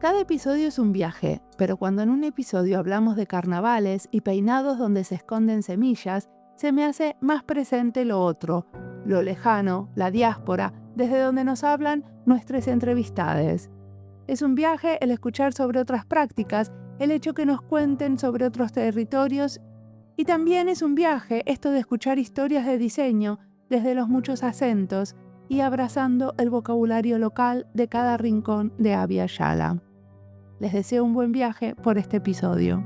Cada episodio es un viaje, pero cuando en un episodio hablamos de carnavales y peinados donde se esconden semillas, se me hace más presente lo otro, lo lejano, la diáspora, desde donde nos hablan nuestros entrevistades. Es un viaje el escuchar sobre otras prácticas, el hecho que nos cuenten sobre otros territorios, y también es un viaje esto de escuchar historias de diseño desde los muchos acentos y abrazando el vocabulario local de cada rincón de Abya Yala. Les deseo un buen viaje por este episodio.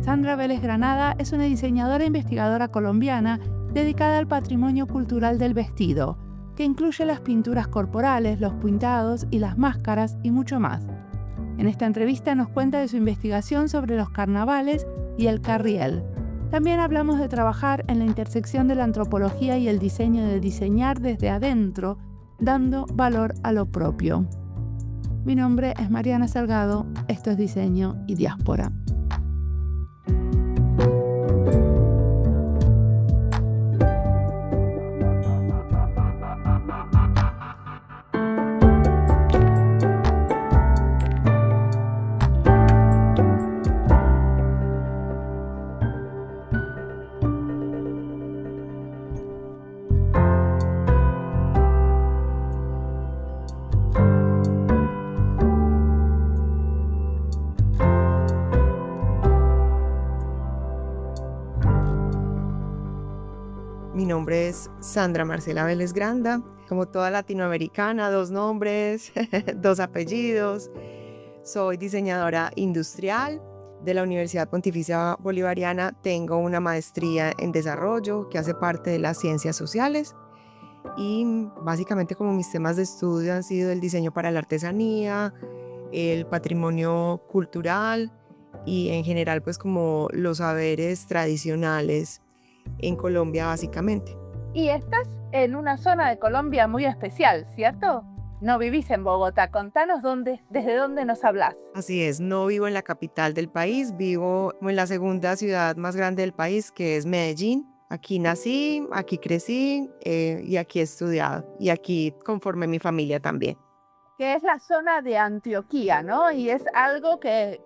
Sandra Vélez Granada es una diseñadora e investigadora colombiana dedicada al patrimonio cultural del vestido, que incluye las pinturas corporales, los pintados y las máscaras y mucho más. En esta entrevista nos cuenta de su investigación sobre los carnavales y el carriel. También hablamos de trabajar en la intersección de la antropología y el diseño, de diseñar desde adentro, dando valor a lo propio. Mi nombre es Mariana Salgado, esto es Diseño y Diáspora. Mi nombre es Sandra Marcela Vélez Granda, como toda latinoamericana, 2 nombres, 2 apellidos. Soy diseñadora industrial de la Universidad Pontificia Bolivariana. Tengo una maestría en desarrollo que hace parte de las ciencias sociales y básicamente como mis temas de estudio han sido el diseño para la artesanía, el patrimonio cultural y en general pues como los saberes tradicionales en Colombia básicamente. Y estás en una zona de Colombia muy especial, ¿cierto? No vivís en Bogotá. Contanos desde dónde nos hablas. Así es, no vivo en la capital del país, vivo en la segunda ciudad más grande del país, que es Medellín. Aquí nací, aquí crecí y aquí he estudiado y aquí conformé mi familia también. Que es la zona de Antioquía, ¿no? Y es algo que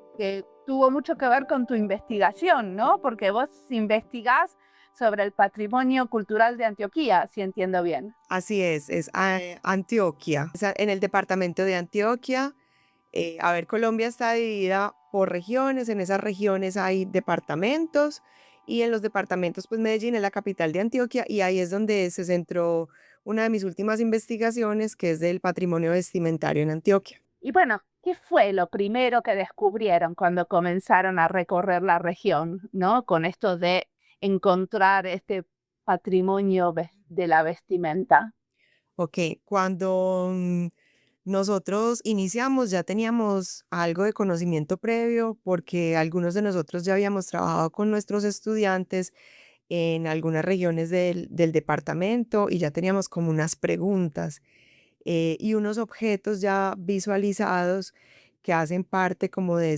tuvo mucho que ver con tu investigación, ¿no? Porque vos investigás sobre el patrimonio cultural de Antioquía, si entiendo bien. Así es Antioquia, en el departamento de Antioquia. Colombia está dividida por regiones, en esas regiones hay departamentos y en los departamentos, pues Medellín es la capital de Antioquia y ahí es donde se centró una de mis últimas investigaciones, que es del patrimonio vestimentario en Antioquia. Y bueno, ¿qué fue lo primero que descubrieron cuando comenzaron a recorrer la región, ¿no? Con esto de encontrar este patrimonio de la vestimenta. Ok, cuando nosotros iniciamos ya teníamos algo de conocimiento previo porque algunos de nosotros ya habíamos trabajado con nuestros estudiantes en algunas regiones del departamento y ya teníamos como unas preguntas y unos objetos ya visualizados que hacen parte como de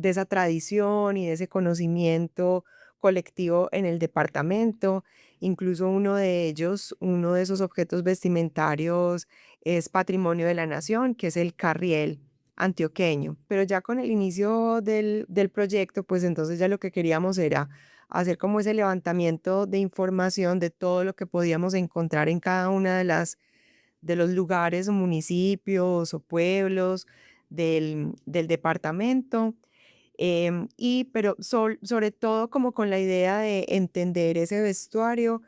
esa tradición y de ese conocimiento colectivo en el departamento. Incluso uno de ellos, uno de esos objetos vestimentarios es patrimonio de la nación, que es el carriel antioqueño. Pero ya con el inicio del proyecto, pues entonces ya lo que queríamos era hacer como ese levantamiento de información de todo lo que podíamos encontrar en cada una de los lugares o municipios o pueblos del departamento. Pero sobre todo como con la idea de entender ese vestuario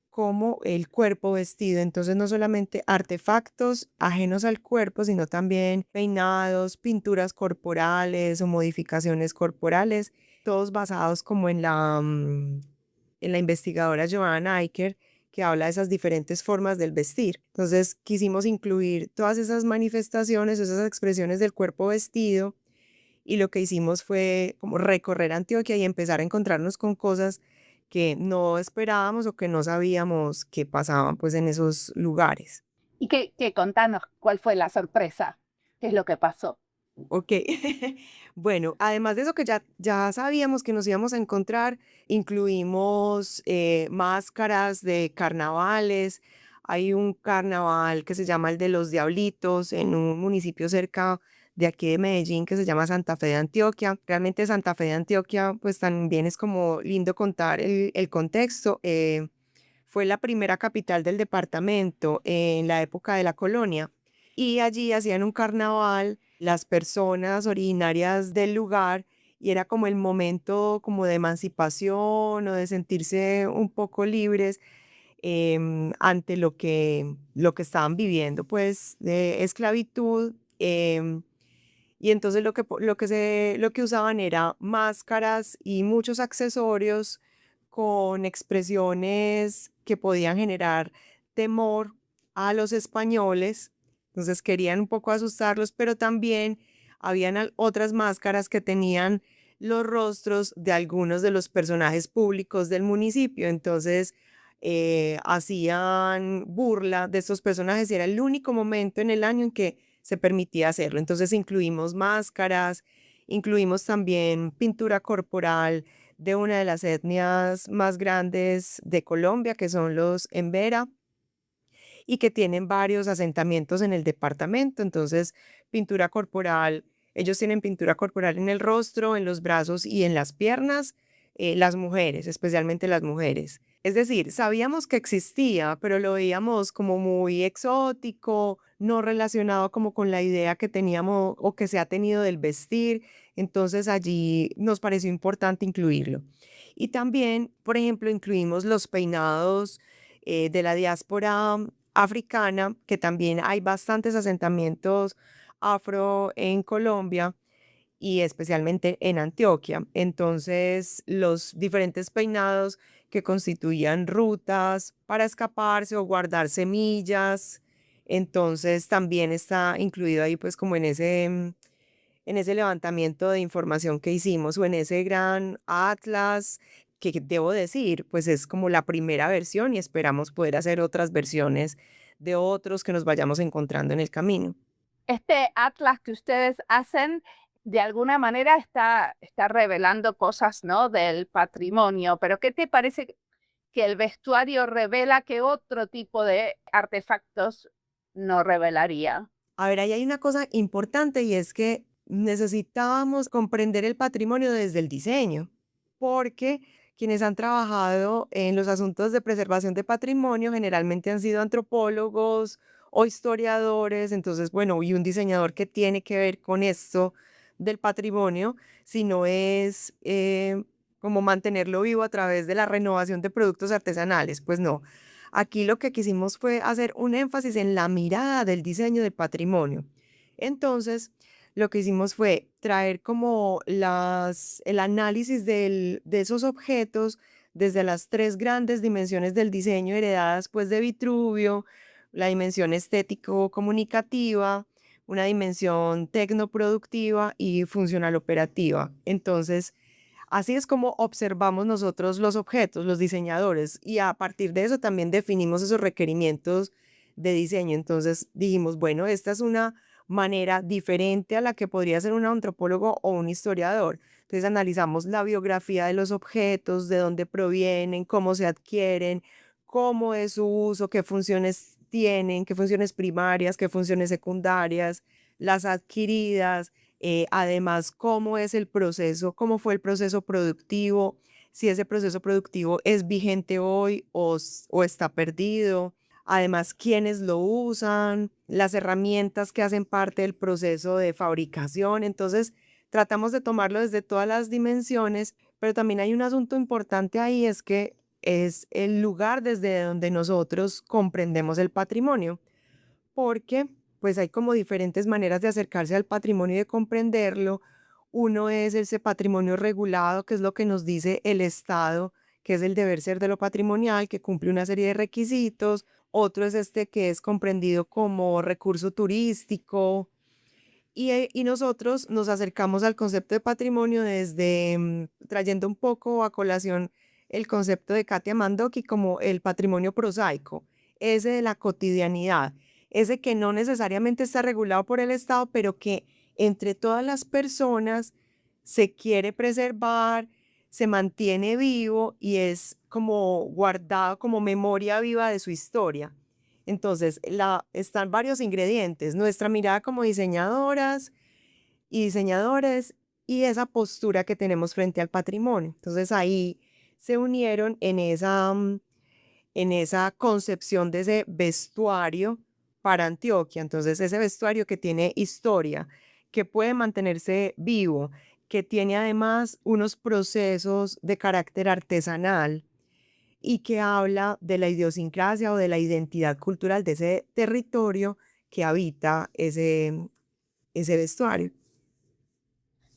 como el cuerpo vestido. Entonces no solamente artefactos ajenos al cuerpo, sino también peinados, pinturas corporales o modificaciones corporales, todos basados como en la investigadora Joanna Eicher, que habla de esas diferentes formas del vestir. Entonces quisimos incluir todas esas manifestaciones, esas expresiones del cuerpo vestido, y lo que hicimos fue como recorrer Antioquia y empezar a encontrarnos con cosas que no esperábamos o que no sabíamos que pasaban pues en esos lugares. Y contanos cuál fue la sorpresa, qué es lo que pasó. Ok. Bueno, además de eso que ya sabíamos que nos íbamos a encontrar, incluimos máscaras de carnavales. Hay un carnaval que se llama el de los Diablitos en un municipio cerca de aquí de Medellín que se llama Santa Fe de Antioquia. Realmente Santa Fe de Antioquia, pues también es como lindo contar el contexto. Fue la primera capital del departamento en la época de la colonia y allí hacían un carnaval las personas originarias del lugar y era como el momento como de emancipación o de sentirse un poco libres ante lo que estaban viviendo, pues de esclavitud. Y entonces lo que usaban era máscaras y muchos accesorios con expresiones que podían generar temor a los españoles. Entonces querían un poco asustarlos, pero también habían otras máscaras que tenían los rostros de algunos de los personajes públicos del municipio. Entonces hacían burla de estos personajes y era el único momento en el año en que se permitía hacerlo. Entonces incluimos máscaras, incluimos también pintura corporal de una de las etnias más grandes de Colombia, que son los Embera, y que tienen varios asentamientos en el departamento. Entonces, pintura corporal, ellos tienen pintura corporal en el rostro, en los brazos y en las piernas, las mujeres, especialmente las mujeres. Es decir, sabíamos que existía, pero lo veíamos como muy exótico, no relacionado como con la idea que teníamos o que se ha tenido del vestir. Entonces allí nos pareció importante incluirlo. Y también, por ejemplo, incluimos los peinados de la diáspora africana, que también hay bastantes asentamientos afro en Colombia y especialmente en Antioquia. Entonces, los diferentes peinados que constituían rutas para escaparse o guardar semillas, entonces también está incluido ahí pues como en ese levantamiento de información que hicimos o en ese gran atlas que debo decir, pues es como la primera versión y esperamos poder hacer otras versiones de otros que nos vayamos encontrando en el camino. Este atlas que ustedes hacen, de alguna manera está revelando cosas, ¿no?, del patrimonio, pero ¿qué te parece que el vestuario revela que otro tipo de artefactos no revelaría? A ver, ahí hay una cosa importante y es que necesitábamos comprender el patrimonio desde el diseño, porque quienes han trabajado en los asuntos de preservación de patrimonio generalmente han sido antropólogos o historiadores. Entonces, bueno, y un diseñador que tiene que ver con esto del patrimonio, si no es como mantenerlo vivo a través de la renovación de productos artesanales, pues no. Aquí lo que quisimos fue hacer un énfasis en la mirada del diseño del patrimonio. Entonces, lo que hicimos fue traer como el análisis de esos objetos desde las tres grandes dimensiones del diseño heredadas pues de Vitruvio, la dimensión estético-comunicativa, una dimensión tecnoproductiva y funcional operativa. Entonces, así es como observamos nosotros los objetos, los diseñadores, y a partir de eso también definimos esos requerimientos de diseño. Entonces dijimos, bueno, esta es una manera diferente a la que podría ser un antropólogo o un historiador. Entonces analizamos la biografía de los objetos, de dónde provienen, cómo se adquieren, cómo es su uso, qué funciones tienen, qué funciones primarias, qué funciones secundarias, las adquiridas, además, cómo es el proceso, cómo fue el proceso productivo, si ese proceso productivo es vigente hoy o está perdido. Además, quiénes lo usan, las herramientas que hacen parte del proceso de fabricación. Entonces, tratamos de tomarlo desde todas las dimensiones, pero también hay un asunto importante ahí, es que es el lugar desde donde nosotros comprendemos el patrimonio, porque pues hay como diferentes maneras de acercarse al patrimonio y de comprenderlo. Uno es ese patrimonio regulado, que es lo que nos dice el Estado, que es el deber ser de lo patrimonial, que cumple una serie de requisitos. Otro es este que es comprendido como recurso turístico. Y nosotros nos acercamos al concepto de patrimonio desde trayendo un poco a colación el concepto de Katia Mandoki como el patrimonio prosaico, ese de la cotidianidad, ese que no necesariamente está regulado por el Estado, pero que entre todas las personas se quiere preservar, se mantiene vivo y es como guardado como memoria viva de su historia. Entonces, están varios ingredientes, nuestra mirada como diseñadoras y diseñadores y esa postura que tenemos frente al patrimonio. Entonces, ahí se unieron en esa concepción de ese vestuario para Antioquia. Entonces, ese vestuario que tiene historia, que puede mantenerse vivo, que tiene además unos procesos de carácter artesanal y que habla de la idiosincrasia o de la identidad cultural de ese territorio que habita ese vestuario.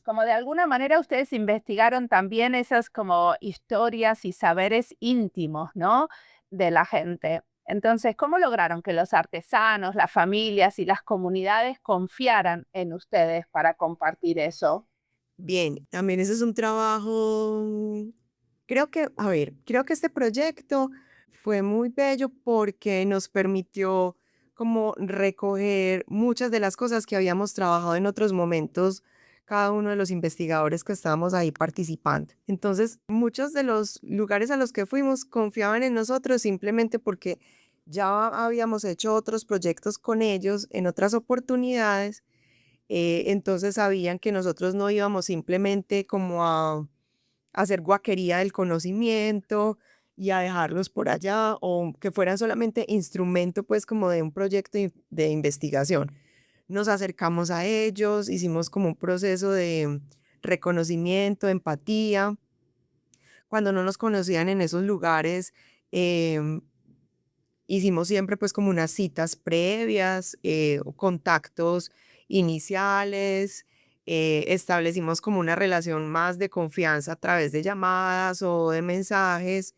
Como de alguna manera ustedes investigaron también esas como historias y saberes íntimos, ¿no? De la gente. Entonces, ¿cómo lograron que los artesanos, las familias y las comunidades confiaran en ustedes para compartir eso? Bien, también ese es un trabajo, creo que este proyecto fue muy bello porque nos permitió como recoger muchas de las cosas que habíamos trabajado en otros momentos, cada uno de los investigadores que estábamos ahí participando. Entonces, muchos de los lugares a los que fuimos confiaban en nosotros simplemente porque ya habíamos hecho otros proyectos con ellos en otras oportunidades, entonces sabían que nosotros no íbamos simplemente como a hacer guaquería del conocimiento y a dejarlos por allá o que fueran solamente instrumento pues como de un proyecto de investigación. Nos acercamos a ellos, hicimos como un proceso de reconocimiento, empatía. Cuando no nos conocían en esos lugares, em, hicimos siempre pues como unas citas previas, o contactos iniciales, establecimos como una relación más de confianza a través de llamadas o de mensajes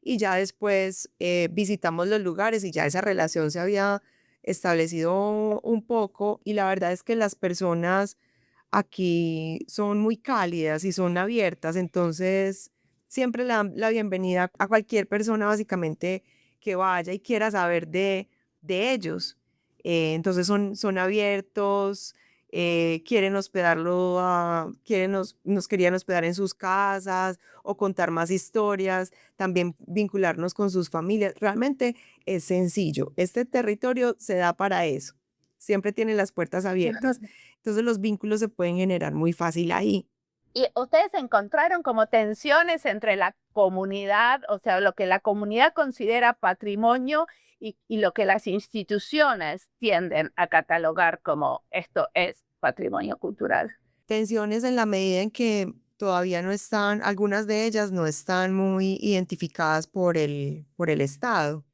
y ya después visitamos los lugares y ya esa relación se había establecido un poco y la verdad es que las personas aquí son muy cálidas y son abiertas, entonces siempre le dan la bienvenida a cualquier persona básicamente que vaya y quiera saber de ellos. Entonces son abiertos, quieren nos querían hospedar en sus casas o contar más historias, también vincularnos con sus familias. Realmente es sencillo. Este territorio se da para eso. Siempre tiene las puertas abiertas. Entonces los vínculos se pueden generar muy fácil ahí. ¿Y ustedes encontraron como tensiones entre la comunidad, o sea, lo que la comunidad considera patrimonio y lo que las instituciones tienden a catalogar como esto es patrimonio cultural? Tensiones en la medida en que todavía no están, algunas de ellas no están muy identificadas por el Estado.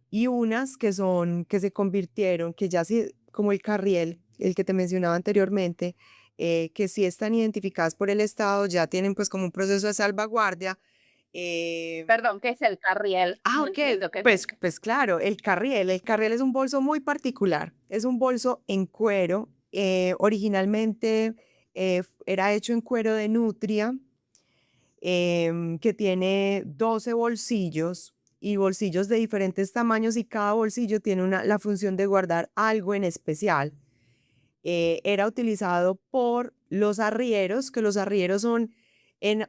Y unas que se convirtieron, que ya sí, como el carriel, el que te mencionaba anteriormente, que sí están identificadas por el Estado, ya tienen pues como un proceso de salvaguardia. eh, Perdón, ¿qué es el carriel? No Ok, entiendo qué es pues, eso. pues claro, el carriel es un bolso muy particular, es un bolso en cuero, originalmente era hecho en cuero de nutria, que tiene 12 bolsillos y bolsillos de diferentes tamaños y cada bolsillo tiene la función de guardar algo en especial. Era utilizado por los arrieros, que los arrieros son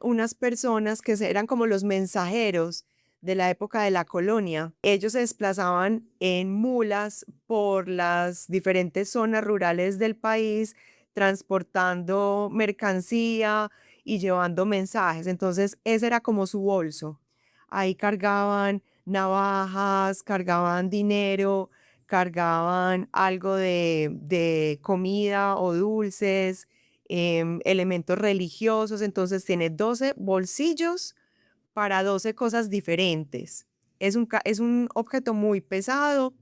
unas personas que eran como los mensajeros de la época de la colonia. Ellos se desplazaban en mulas por las diferentes zonas rurales del país, transportando mercancía y llevando mensajes. Entonces, ese era como su bolso. Ahí cargaban navajas, cargaban dinero, cargaban algo de comida o dulces, elementos religiosos, entonces tiene 12 bolsillos para 12 cosas diferentes. Es un objeto muy pesado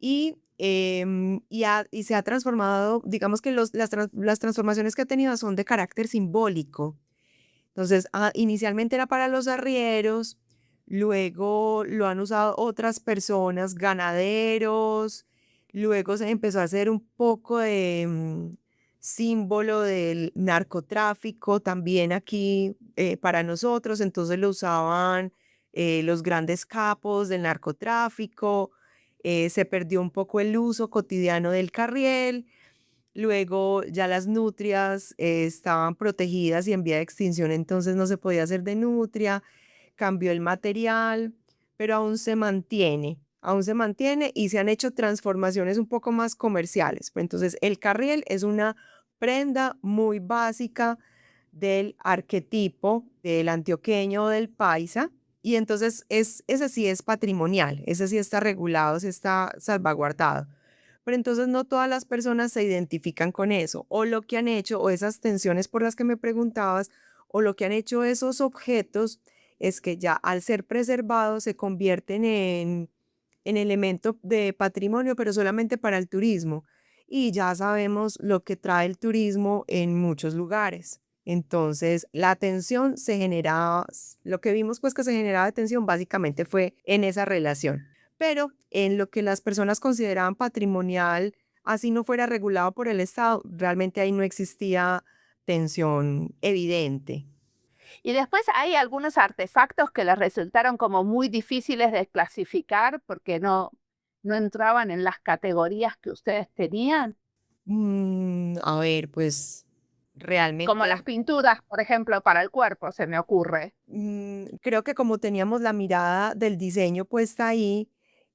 y se ha transformado, digamos que las transformaciones que ha tenido son de carácter simbólico. Entonces, inicialmente era para los arrieros, luego lo han usado otras personas, ganaderos, luego se empezó a hacer un poco de símbolo del narcotráfico también aquí para nosotros, entonces lo usaban los grandes capos del narcotráfico, se perdió un poco el uso cotidiano del carriel, Luego ya las nutrias estaban protegidas y en vía de extinción, entonces no se podía hacer de nutria, cambió el material, pero aún se mantiene y se han hecho transformaciones un poco más comerciales. Entonces el carriel es una prenda muy básica del arquetipo del antioqueño o del paisa, y entonces ese sí es patrimonial, ese sí está regulado, sí está salvaguardado. Pero entonces no todas las personas se identifican con eso, o lo que han hecho, o esas tensiones por las que me preguntabas, o lo que han hecho esos objetos es que ya al ser preservados se convierten en elemento de patrimonio, pero solamente para el turismo. Y ya sabemos lo que trae el turismo en muchos lugares. Entonces, la tensión se generaba, lo que vimos pues que se generaba de tensión básicamente fue en esa relación. Pero en lo que las personas consideraban patrimonial, así no fuera regulado por el Estado, realmente ahí no existía tensión evidente. Y después hay algunos artefactos que les resultaron como muy difíciles de clasificar porque no entraban en las categorías que ustedes tenían, A ver, pues como realmente las pinturas, por ejemplo, para el cuerpo, se me ocurre. creo que como teníamos la mirada del diseño puesta ahí,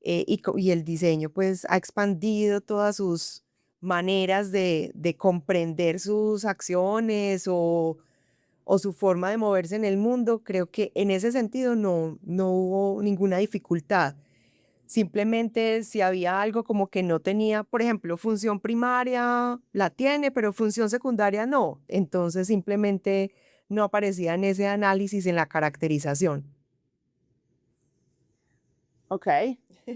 y el diseño pues ha expandido todas sus maneras de comprender sus acciones o su forma de moverse en el mundo, creo que en ese sentido no hubo ninguna dificultad. Simplemente si había algo como que no tenía, por ejemplo, función primaria la tiene, pero función secundaria no. Entonces simplemente no aparecía en ese análisis, en la caracterización. Ok.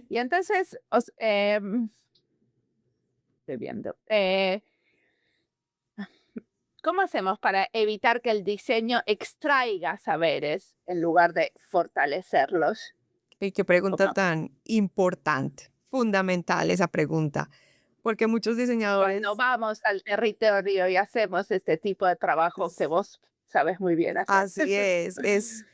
Y entonces, estoy viendo. ¿Cómo hacemos para evitar que el diseño extraiga saberes en lugar de fortalecerlos? Y qué pregunta Como tan importante, fundamental esa pregunta, porque muchos cuando diseñadores, vamos al territorio y hacemos este tipo de trabajo que vos sabes muy bien hacer. así es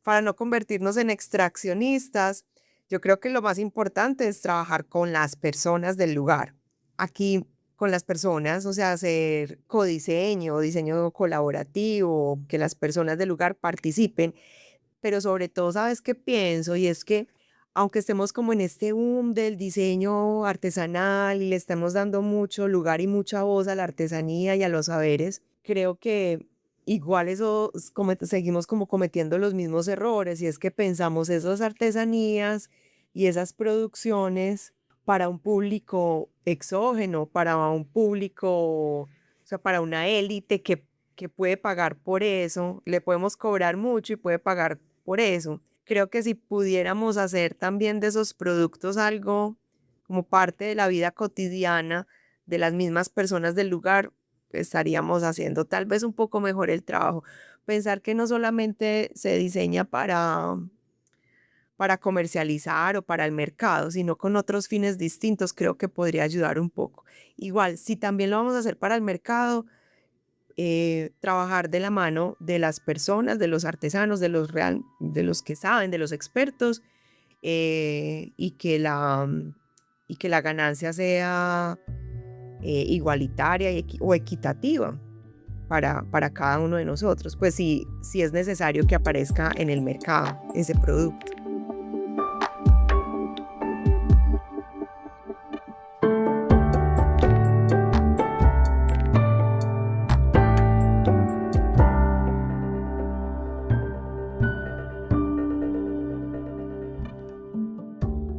para no convertirnos en extraccionistas. Yo creo que lo más importante es trabajar con las personas del lugar. Aquí, con las personas, o sea, hacer codiseño, diseño colaborativo, que las personas del lugar participen, pero sobre todo, ¿sabes qué pienso? Y es que aunque estemos como en este boom del diseño artesanal y le estamos dando mucho lugar y mucha voz a la artesanía y a los saberes, creo que igual eso seguimos como cometiendo los mismos errores, y es que pensamos esas artesanías y esas producciones para un público exógeno, para un público, o sea, para una élite que puede pagar por eso, le podemos cobrar mucho y puede pagar por eso. Creo que si pudiéramos hacer también de esos productos algo como parte de la vida cotidiana de las mismas personas del lugar, estaríamos haciendo tal vez un poco mejor el trabajo. Pensar que no solamente se diseña para comercializar o para el mercado, sino con otros fines distintos, creo que podría ayudar un poco. Igual, si también lo vamos a hacer para el mercado, trabajar de la mano de las personas, de los artesanos, de los que saben, de los expertos, y y que la ganancia sea igualitaria o equitativa para cada uno de nosotros, pues sí es necesario que aparezca en el mercado ese producto.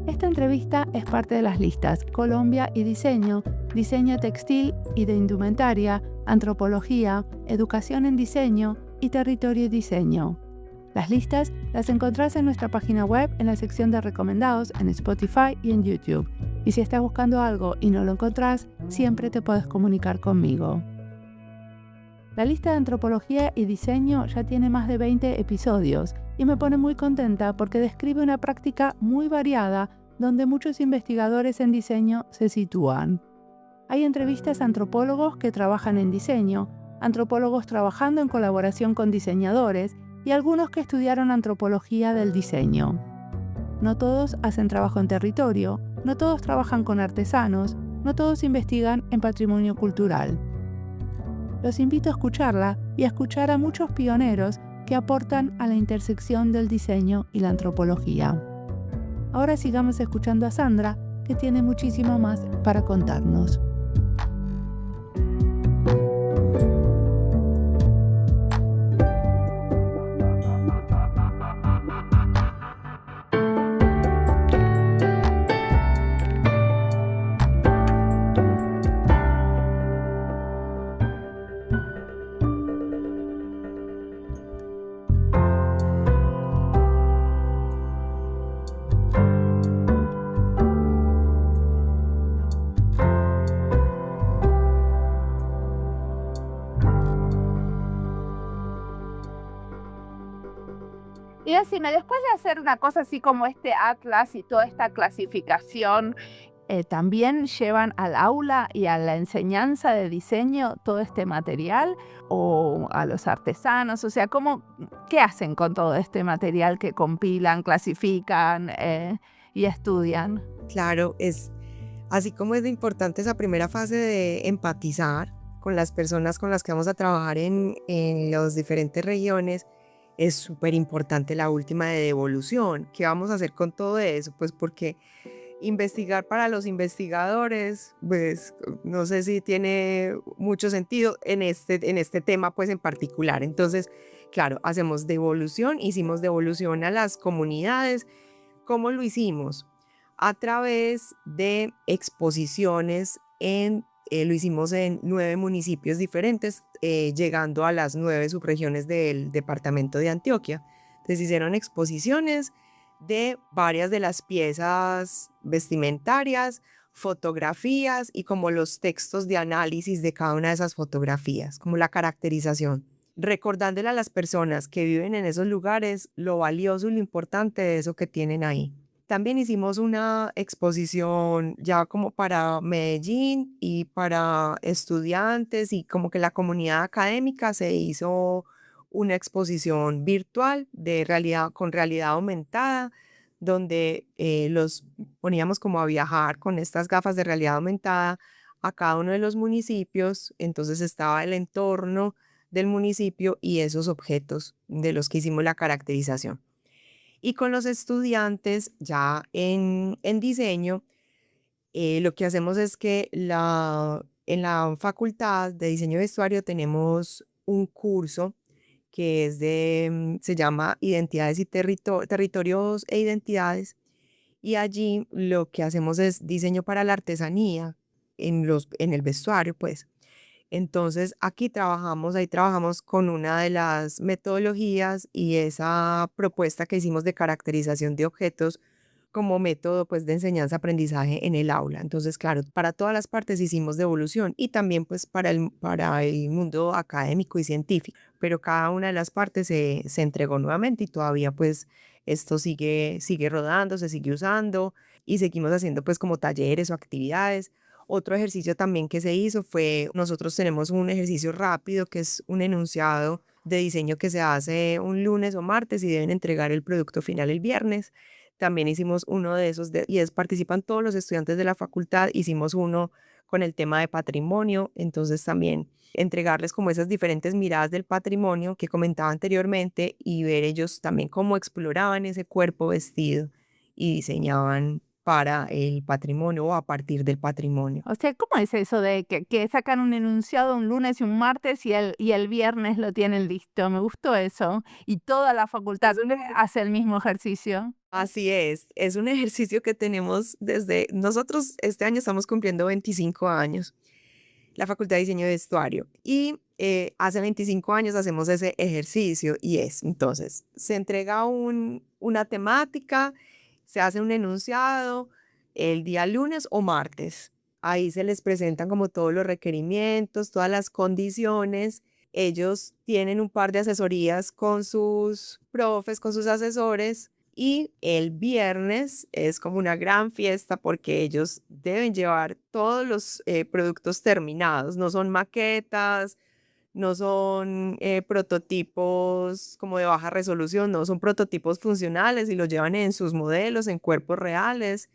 Esta entrevista es parte de las listas Colombia y Diseño, Diseño Textil y de Indumentaria, Antropología, Educación en Diseño y Territorio y Diseño. Las listas las encontrás en nuestra página web en la sección de recomendados en Spotify y en YouTube. Y si estás buscando algo y no lo encontrás, siempre te puedes comunicar conmigo. La lista de Antropología y Diseño ya tiene más de 20 episodios y me pone muy contenta porque describe una práctica muy variada donde muchos investigadores en diseño se sitúan. Hay entrevistas a antropólogos que trabajan en diseño, antropólogos trabajando en colaboración con diseñadores y algunos que estudiaron antropología del diseño. No todos hacen trabajo en territorio, no todos trabajan con artesanos, no todos investigan en patrimonio cultural. Los invito a escucharla y a escuchar a muchos pioneros que aportan a la intersección del diseño y la antropología. Ahora sigamos escuchando a Sandra, que tiene muchísimo más para contarnos. Y decime, después de hacer una cosa así como este atlas y toda esta clasificación, ¿también llevan al aula y a la enseñanza de diseño todo este material? ¿O a los artesanos? O sea, ¿qué hacen con todo este material que compilan, clasifican y estudian? Claro, así como es importante esa primera fase de empatizar con las personas con las que vamos a trabajar en las diferentes regiones, es súper importante la última de devolución. ¿Qué vamos a hacer con todo eso? Pues porque investigar para los investigadores, pues no sé si tiene mucho sentido en este tema pues en particular. Entonces, claro, hacemos devolución, hicimos devolución a las comunidades. ¿Cómo lo hicimos? A través de exposiciones lo hicimos en 9 municipios diferentes, llegando a las 9 subregiones del departamento de Antioquia. Entonces hicieron exposiciones de varias de las piezas vestimentarias, fotografías y como los textos de análisis de cada una de esas fotografías, como la caracterización, recordándole a las personas que viven en esos lugares lo valioso y lo importante de eso que tienen ahí. También hicimos una exposición ya como para Medellín y para estudiantes y como que la comunidad académica se hizo una exposición virtual con realidad aumentada, donde los poníamos como a viajar con estas gafas de realidad aumentada a cada uno de los municipios. Entonces estaba el entorno del municipio y esos objetos de los que hicimos la caracterización. Y con los estudiantes ya en diseño, lo que hacemos es que en la facultad de diseño de vestuario tenemos un curso que se llama Identidades y Territorios e Identidades, y allí lo que hacemos es diseño para la artesanía en el vestuario, pues. Entonces, ahí trabajamos con una de las metodologías y esa propuesta que hicimos de caracterización de objetos como método pues de enseñanza-aprendizaje en el aula. Entonces, claro, para todas las partes hicimos devolución y también pues para el mundo académico y científico, pero cada una de las partes se entregó nuevamente y todavía pues esto sigue rodando, se sigue usando y seguimos haciendo pues como talleres o actividades. Otro ejercicio también que se hizo nosotros tenemos un ejercicio rápido que es un enunciado de diseño que se hace un lunes o martes y deben entregar el producto final el viernes. También hicimos uno de esos participan todos los estudiantes de la facultad. Hicimos uno con el tema de patrimonio, entonces también entregarles como esas diferentes miradas del patrimonio que comentaba anteriormente y ver ellos también cómo exploraban ese cuerpo vestido y diseñaban para el patrimonio o a partir del patrimonio. O sea, ¿cómo es eso de que sacan un enunciado un lunes y un martes y el viernes lo tienen listo? Me gustó eso. Y toda la facultad hace el mismo ejercicio. Así es un ejercicio que tenemos nosotros este año estamos cumpliendo 25 años, la Facultad de Diseño de Vestuario, y hace 25 años hacemos ese ejercicio entonces, se entrega una temática, se hace un enunciado el día lunes o martes. Ahí se les presentan como todos los requerimientos, todas las condiciones. Ellos tienen un par de asesorías con sus profes, con sus asesores, y el viernes es como una gran fiesta porque ellos deben llevar todos los productos terminados, no son maquetas, no son prototipos como de baja resolución, no son prototipos funcionales y los llevan en sus modelos, en cuerpos reales,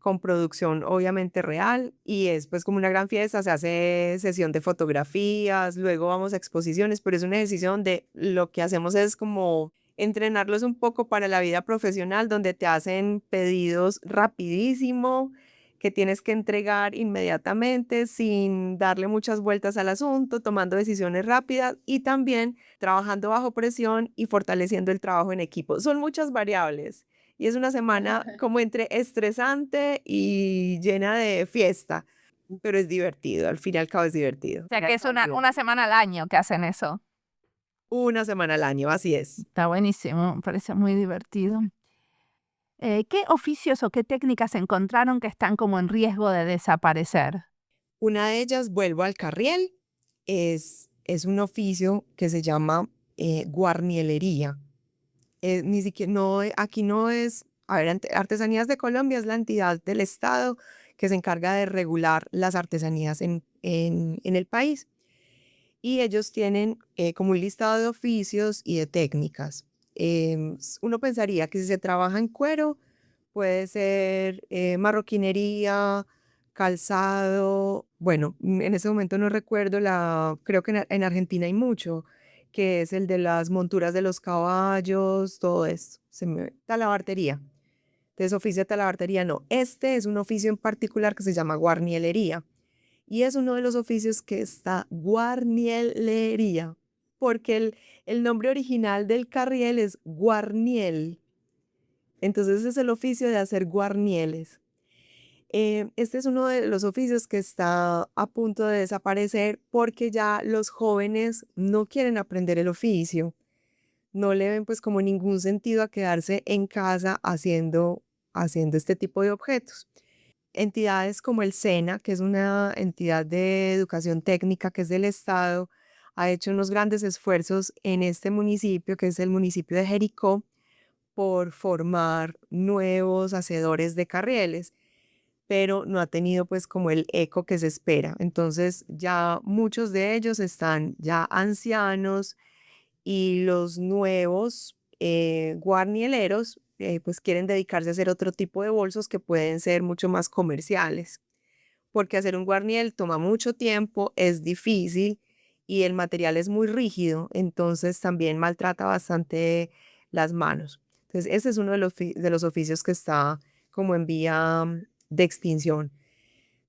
con producción obviamente real y es pues como una gran fiesta, se hace sesión de fotografías, luego vamos a exposiciones, pero es un ejercicio donde lo que hacemos es como entrenarlos un poco para la vida profesional, donde te hacen pedidos rapidísimo, que tienes que entregar inmediatamente sin darle muchas vueltas al asunto, tomando decisiones rápidas y también trabajando bajo presión y fortaleciendo el trabajo en equipo. Son muchas variables y es una semana como entre estresante y llena de fiesta, pero es divertido, al fin y al cabo es divertido. O sea, que es una semana al año que hacen eso. Una semana al año, así es. Está buenísimo, me parece muy divertido. ¿Qué oficios o qué técnicas encontraron que están como en riesgo de desaparecer? Una de ellas, vuelvo al carriel, es un oficio que se llama guarnielería. Ni siquiera, no, aquí no es, a ver, Artesanías de Colombia es la entidad del Estado que se encarga de regular las artesanías en el país. Y ellos tienen como un listado de oficios y de técnicas. Uno pensaría que si se trabaja en cuero, puede ser marroquinería, calzado. Bueno, en ese momento no recuerdo creo que en Argentina hay mucho, que es el de las monturas de los caballos, todo esto. Talabartería. Entonces, oficio de talabartería no. Este es un oficio en particular que se llama guarnielería. Y es uno de los oficios que está guarnielería, porque el nombre original del carriel es guarniel. Entonces es el oficio de hacer guarnieles. Este es uno de los oficios que está a punto de desaparecer porque ya los jóvenes no quieren aprender el oficio. No le ven pues como ningún sentido a quedarse en casa haciendo este tipo de objetos. Entidades como el SENA, que es una entidad de educación técnica que es del Estado, ha hecho unos grandes esfuerzos en este municipio, que es el municipio de Jericó, por formar nuevos hacedores de carrieles, pero no ha tenido pues como el eco que se espera. Entonces ya muchos de ellos están ya ancianos y los nuevos guarnieleros pues quieren dedicarse a hacer otro tipo de bolsos que pueden ser mucho más comerciales, porque hacer un guarniel toma mucho tiempo, es difícil y el material es muy rígido, entonces también maltrata bastante las manos. Entonces ese es uno de los oficios que está como en vía de extinción.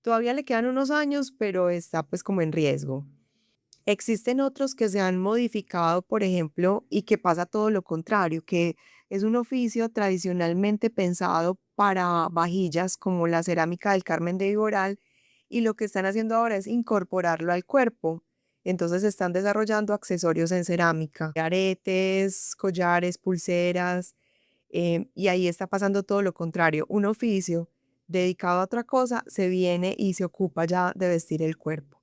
Todavía le quedan unos años, pero está pues como en riesgo. Existen otros que se han modificado, por ejemplo, y que pasa todo lo contrario, que es un oficio tradicionalmente pensado para vajillas como la cerámica del Carmen de Viboral, y lo que están haciendo ahora es incorporarlo al cuerpo. Entonces están desarrollando accesorios en cerámica, aretes, collares, pulseras, y ahí está pasando todo lo contrario. Un oficio dedicado a otra cosa se viene y se ocupa ya de vestir el cuerpo.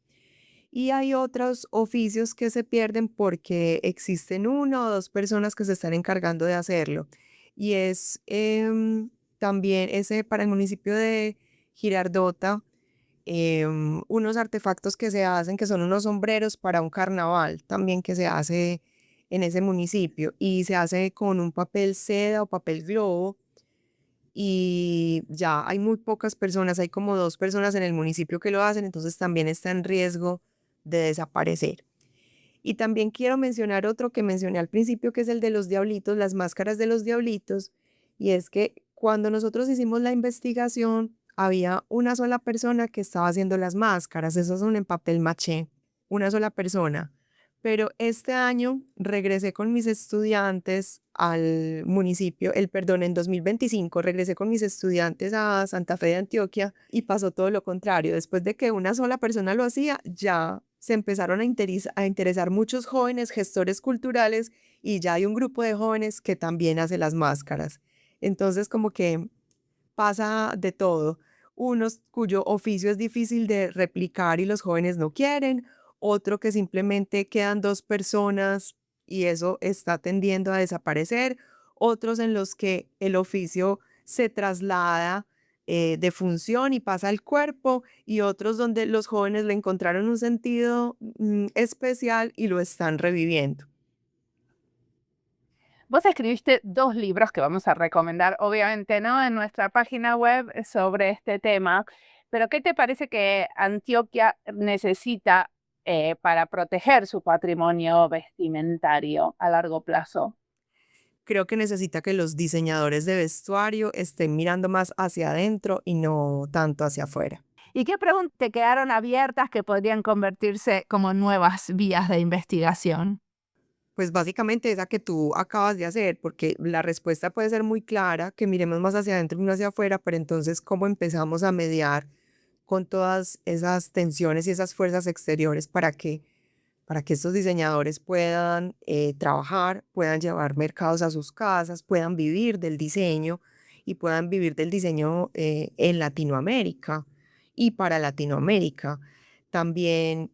Y hay otros oficios que se pierden porque existen una o dos personas que se están encargando de hacerlo. Y es también ese para el municipio de Girardota, unos artefactos que se hacen, que son unos sombreros para un carnaval, también que se hace en ese municipio. Y se hace con un papel seda o papel globo. Y ya hay muy pocas personas, hay como 2 personas en el municipio que lo hacen, entonces también está en riesgo de desaparecer. Y también quiero mencionar otro que mencioné al principio, que es el de los diablitos, las máscaras de los diablitos, y es que cuando nosotros hicimos la investigación, había una sola persona que estaba haciendo las máscaras, esas son en papel maché, una sola persona. Pero este año regresé con mis estudiantes al municipio, en 2025 regresé con mis estudiantes a Santa Fe de Antioquia y pasó todo lo contrario. Después de que una sola persona lo hacía, ya se empezaron a interesar muchos jóvenes gestores culturales y ya hay un grupo de jóvenes que también hace las máscaras. Entonces como que pasa de todo. Unos cuyo oficio es difícil de replicar y los jóvenes no quieren, otro que simplemente quedan 2 personas y eso está tendiendo a desaparecer, otros en los que el oficio se traslada de función y pasa al cuerpo y otros donde los jóvenes le encontraron un sentido especial y lo están reviviendo. Vos escribiste 2 libros que vamos a recomendar, obviamente, ¿no? En nuestra página web sobre este tema. Pero ¿qué te parece que Antioquia necesita para proteger su patrimonio vestimentario a largo plazo? Creo que necesita que los diseñadores de vestuario estén mirando más hacia adentro y no tanto hacia afuera. ¿Y qué preguntas te quedaron abiertas que podrían convertirse como nuevas vías de investigación? Pues básicamente esa que tú acabas de hacer, porque la respuesta puede ser muy clara, que miremos más hacia adentro y no hacia afuera, pero entonces, ¿cómo empezamos a mediar con todas esas tensiones y esas fuerzas exteriores para que estos diseñadores puedan trabajar, puedan llevar mercados a sus casas, puedan vivir del diseño y puedan vivir del diseño en Latinoamérica y para Latinoamérica? También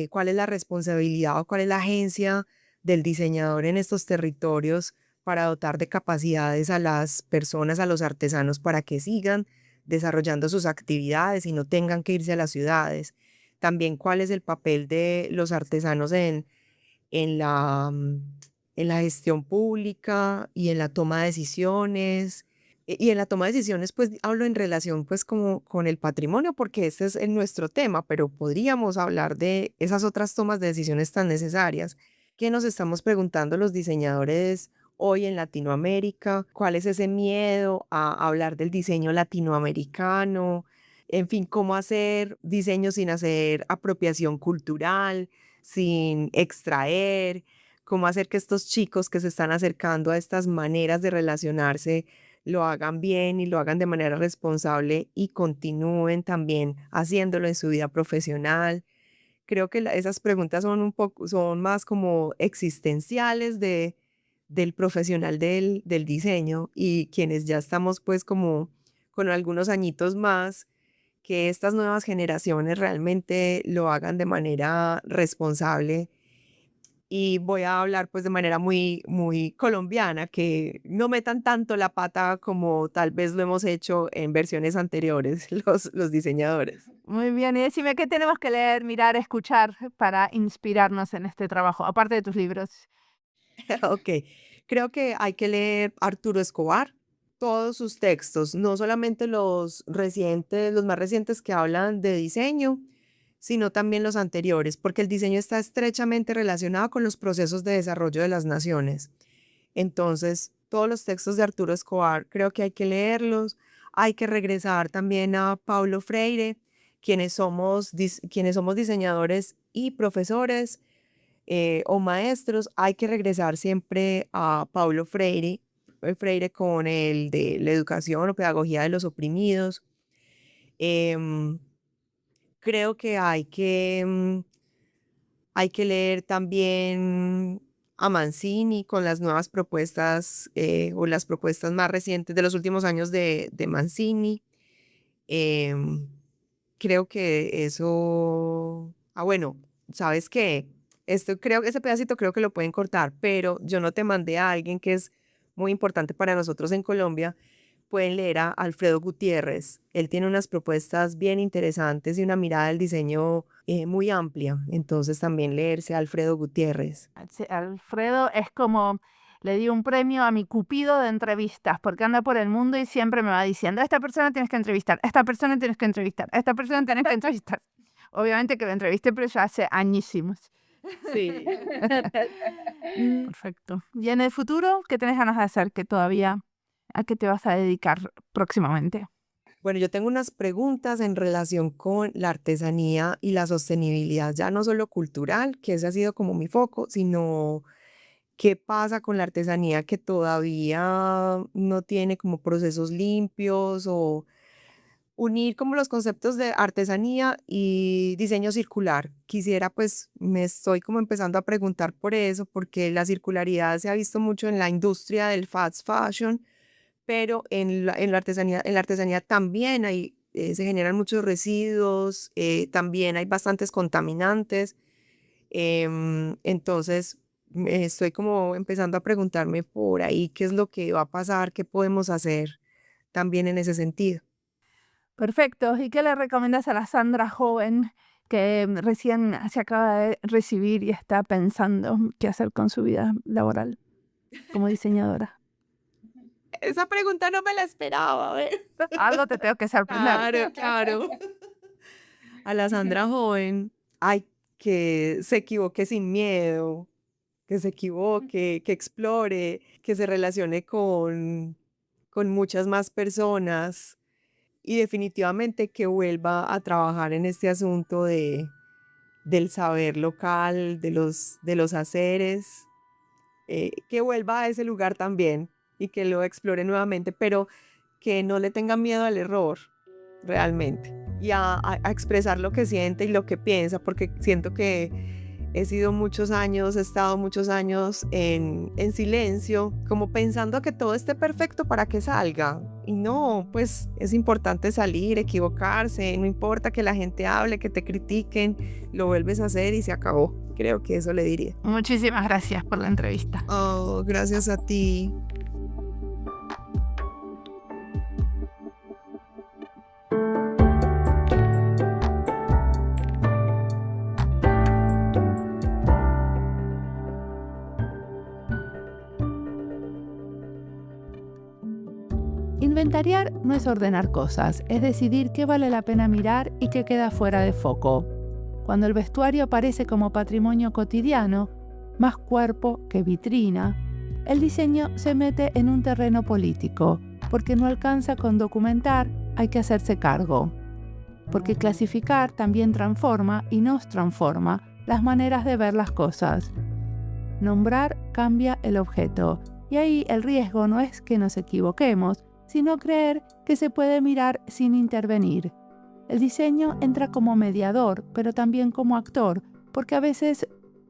cuál es la responsabilidad o cuál es la agencia del diseñador en estos territorios para dotar de capacidades a las personas, a los artesanos, para que sigan desarrollando sus actividades y no tengan que irse a las ciudades. También cuál es el papel de los artesanos en en la gestión pública y en la toma de decisiones. Y en la toma de decisiones, pues hablo en relación pues como con el patrimonio, porque ese es nuestro tema, pero podríamos hablar de esas otras tomas de decisiones tan necesarias que nos estamos preguntando los diseñadores hoy en Latinoamérica. ¿Cuál es ese miedo a hablar del diseño latinoamericano? En fin, cómo hacer diseño sin hacer apropiación cultural, sin extraer, cómo hacer que estos chicos que se están acercando a estas maneras de relacionarse lo hagan bien y lo hagan de manera responsable y continúen también haciéndolo en su vida profesional. Creo que esas preguntas son son más como existenciales del profesional del diseño, y quienes ya estamos pues como con algunos añitos más, que estas nuevas generaciones realmente lo hagan de manera responsable. Y voy a hablar pues de manera muy colombiana, que no metan tanto la pata como tal vez lo hemos hecho en versiones anteriores los diseñadores. Muy bien, y decime, ¿qué tenemos que leer, mirar, escuchar para inspirarnos en este trabajo, aparte de tus libros? Ok, creo que hay que leer Arturo Escobar, todos sus textos, no solamente los recientes, los más recientes que hablan de diseño, sino también los anteriores, porque el diseño está estrechamente relacionado con los procesos de desarrollo de las naciones. Entonces, todos los textos de Arturo Escobar creo que hay que leerlos. Hay que regresar también a Paulo Freire, quienes somos diseñadores y profesores o maestros. Hay que regresar siempre a Paulo Freire, Freire con el de la educación o pedagogía de los oprimidos. Em, Creo que hay que leer también a Mancini con las nuevas propuestas o las propuestas más recientes de los últimos años de Mancini. Em, Creo que eso... Ah, bueno, ¿sabes qué? Creo que ese pedacito creo que lo pueden cortar, pero yo no te mandé a alguien que es muy importante para nosotros en Colombia. Pueden leer a Alfredo Gutiérrez. Él tiene unas propuestas bien interesantes y una mirada del diseño muy amplia. Entonces también leerse a Alfredo Gutiérrez. Alfredo es como, le di un premio a mi cupido de entrevistas, porque anda por el mundo y siempre me va diciendo, esta persona tienes que entrevistar, esta persona tienes que entrevistar, esta persona tienes que entrevistar. Obviamente que lo entrevisté, pero ya hace añísimos. Sí. Perfecto. ¿Y en el futuro qué tenés ganas de hacer que todavía, a qué te vas a dedicar próximamente? Bueno, yo tengo unas preguntas en relación con la artesanía y la sostenibilidad, ya no solo cultural, que ese ha sido como mi foco, sino qué pasa con la artesanía que todavía no tiene como procesos limpios, o unir como los conceptos de artesanía y diseño circular. Quisiera, pues, me estoy como empezando a preguntar por eso, porque la circularidad se ha visto mucho en la industria del fast fashion, pero en la artesanía también se generan muchos residuos, también hay bastantes contaminantes. Entonces, estoy como empezando a preguntarme por ahí qué es lo que va a pasar, qué podemos hacer también en ese sentido. Perfecto. ¿Y qué le recomiendas a la Sandra joven que recién se acaba de recibir y está pensando qué hacer con su vida laboral? como diseñadora? Esa pregunta no me la esperaba, a ver. Algo te tengo que sorprender. Claro. A la Sandra joven, ay, que se equivoque sin miedo, que se equivoque, que explore, que se relacione con muchas más personas y definitivamente que vuelva a trabajar en este asunto del saber local, de los haceres, que vuelva a ese lugar también y que lo explore nuevamente, pero que no le tenga miedo al error realmente y a expresar lo que siente y lo que piensa, porque siento que he estado muchos años en silencio, como pensando que todo esté perfecto para que salga. Y no, pues es importante salir, equivocarse, no importa que la gente hable, que te critiquen, lo vuelves a hacer y se acabó. Creo que eso le diría. Muchísimas gracias por la entrevista. Oh, gracias a ti. Inventariar no es ordenar cosas, es decidir qué vale la pena mirar y qué queda fuera de foco. Cuando el vestuario aparece como patrimonio cotidiano, más cuerpo que vitrina, el diseño se mete en un terreno político, porque no alcanza con documentar, hay que hacerse cargo. Porque clasificar también transforma y nos transforma las maneras de ver las cosas. Nombrar cambia el objeto, y ahí el riesgo no es que nos equivoquemos, sino creer que se puede mirar sin intervenir. El diseño entra como mediador, pero también como actor, porque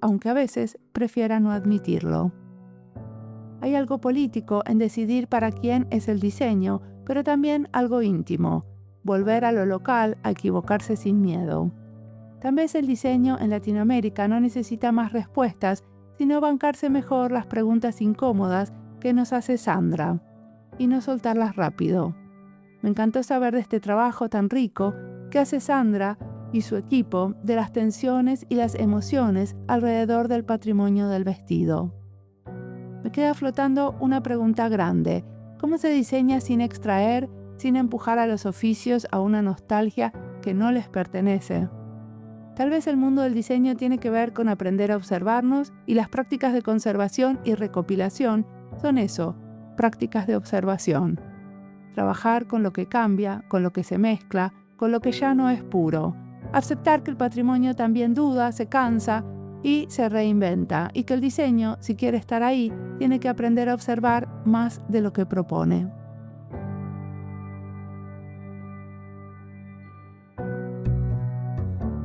aunque a veces prefiera no admitirlo. Hay algo político en decidir para quién es el diseño, pero también algo íntimo, volver a lo local, a equivocarse sin miedo. Tal vez el diseño en Latinoamérica no necesita más respuestas, sino bancarse mejor las preguntas incómodas que nos hace Sandra, y no soltarlas rápido. Me encantó saber de este trabajo tan rico que hace Sandra y su equipo de las tensiones y las emociones alrededor del patrimonio del vestido. Me queda flotando una pregunta grande. ¿Cómo se diseña sin extraer, sin empujar a los oficios a una nostalgia que no les pertenece? Tal vez el mundo del diseño tiene que ver con aprender a observarnos y las prácticas de conservación y recopilación son eso, prácticas de observación. Trabajar con lo que cambia, con lo que se mezcla, con lo que ya no es puro. Aceptar que el patrimonio también duda, se cansa y se reinventa, y que el diseño, si quiere estar ahí, tiene que aprender a observar más de lo que propone.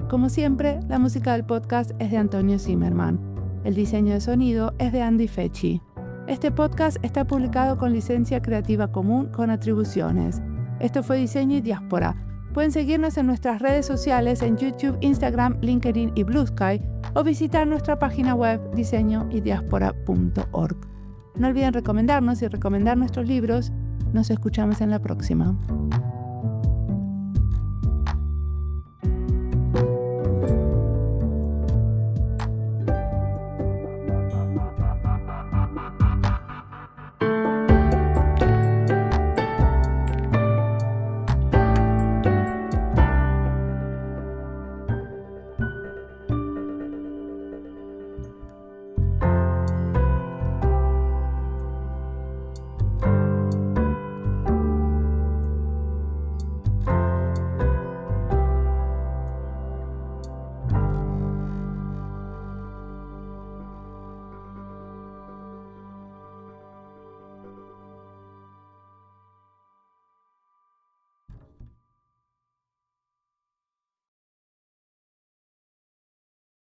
Como siempre, la música del podcast es de Antonio Zimmerman. El diseño de sonido es de Andy Fechi. Este podcast está publicado con licencia creativa común con atribuciones. Esto fue Diseño y Diáspora. Pueden seguirnos en nuestras redes sociales en YouTube, Instagram, LinkedIn y Blue Sky o visitar nuestra página web diseñoydiaspora.org. No olviden recomendarnos y recomendar nuestros libros. Nos escuchamos en la próxima.